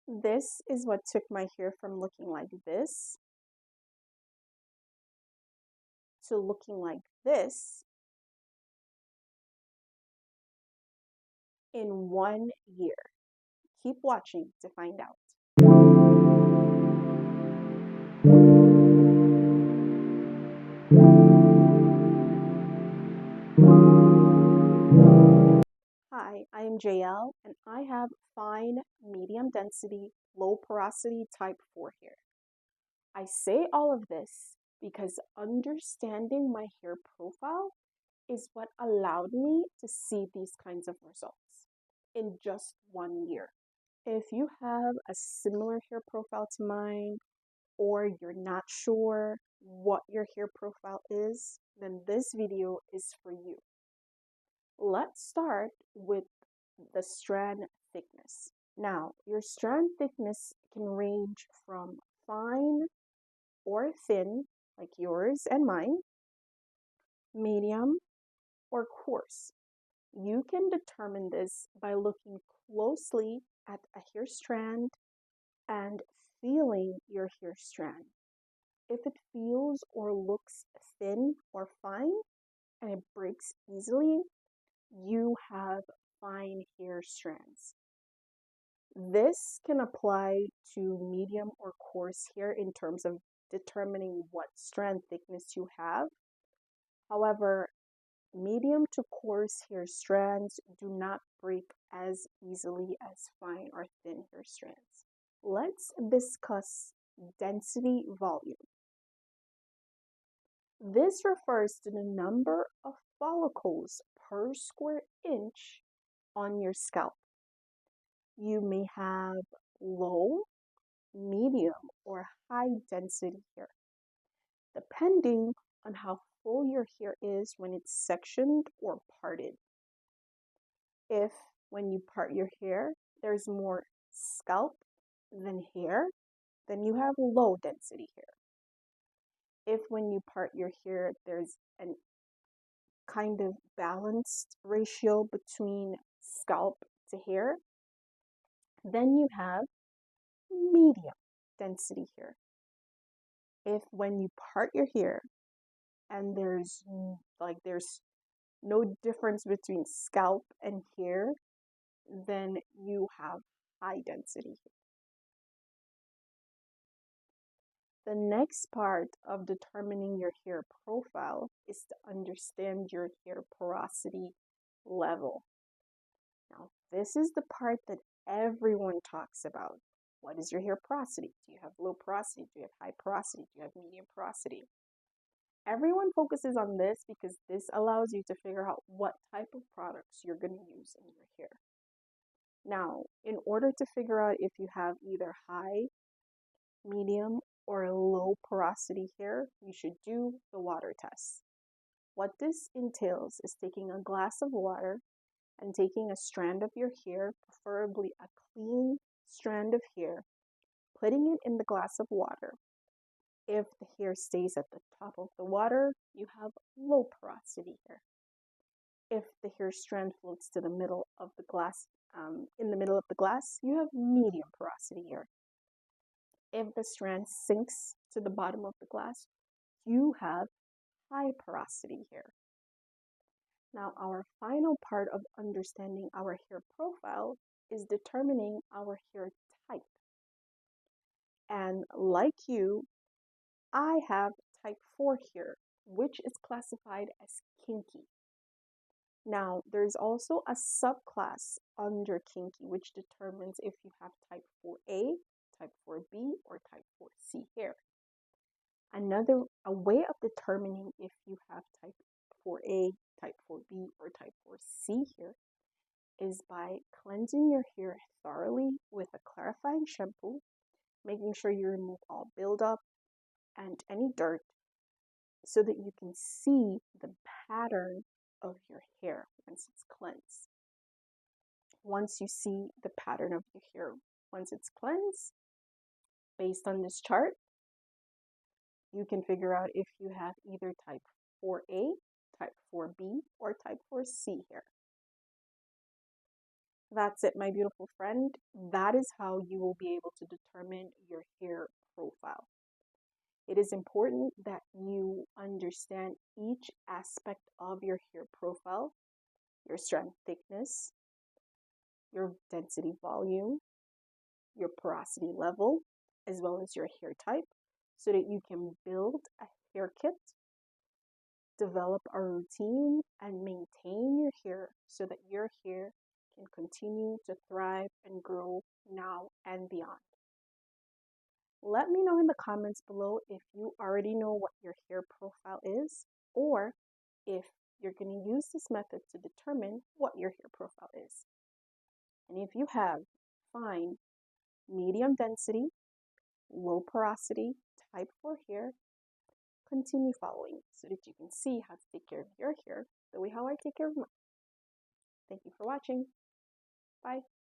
This is what took my hair from looking like this to looking like this in 1 year. Keep watching to find out. Hi, I am Jael and I have fine, medium density, low porosity type 4 hair. I say all of this because understanding my hair profile is what allowed me to see these kinds of results in just 1 year. If you have a similar hair profile to mine, or you're not sure what your hair profile is, then this video is for you. Let's start with the strand thickness. Now, your strand thickness can range from fine or thin, like yours and mine, medium, or coarse. You can determine this by looking closely at a hair strand and feeling your hair strand. If it feels or looks thin or fine and it breaks easily, you have fine hair strands. This can apply to medium or coarse hair in terms of determining what strand thickness you have. However, medium to coarse hair strands do not break as easily as fine or thin hair strands. Let's discuss density volume. This refers to the number of follicles per square inch on your scalp. You may have low, medium, or high density hair, depending on how full your hair is when it's sectioned or parted. If when you part your hair, there's more scalp than hair, then you have low density hair. If when you part your hair, there's an kind of balanced ratio between scalp to hair, then you have medium density hair. If when you part your hair and there's no difference between scalp and hair, then you have high density hair. The next part of determining your hair profile is to understand your hair porosity level. Now, this is the part that everyone talks about. What is your hair porosity? Do you have low porosity? Do you have high porosity? Do you have medium porosity? Everyone focuses on this because this allows you to figure out what type of products you're going to use in your hair. Now, in order to figure out if you have either high, medium, or low porosity hair, you should do the water test. What this entails is taking a glass of water and taking a strand of your hair, preferably a clean strand of hair, putting it in the glass of water. If the hair stays at the top of the water, you have low porosity hair. If the hair strand floats to the middle of the glass, in the middle of the glass, you have medium porosity hair. If the strand sinks to the bottom of the glass, you have high porosity hair. Now, our final part of understanding our hair profile is determining our hair type. And like you, I have type 4 hair, which is classified as kinky. Now, there's also a subclass under kinky, which determines if you have type 4A, type 4B, or type 4C hair. A way of determining if you have type 4A, type 4B, or type 4C hair is by cleansing your hair thoroughly with a clarifying shampoo, making sure you remove all buildup and any dirt so that you can see the pattern of your hair once it's cleansed. Once you see the pattern of your hair once it's cleansed, based on this chart, you can figure out if you have either type 4A, type 4B, or type 4C hair. That's it, my beautiful friend. That is how you will be able to determine your hair profile. It is important that you understand each aspect of your hair profile, your strand thickness, your density volume, your porosity level, as well as your hair type, so that you can build a hair kit, develop a routine, and maintain your hair so that your hair can continue to thrive and grow now and beyond. Let me know in the comments below if you already know what your hair profile is, or if you're going to use this method to determine what your hair profile is. And if you have fine, medium density, low porosity type 4 hair, continue following so that you can see how to take care of your hair the way how I take care of mine. Thank you for watching. Bye.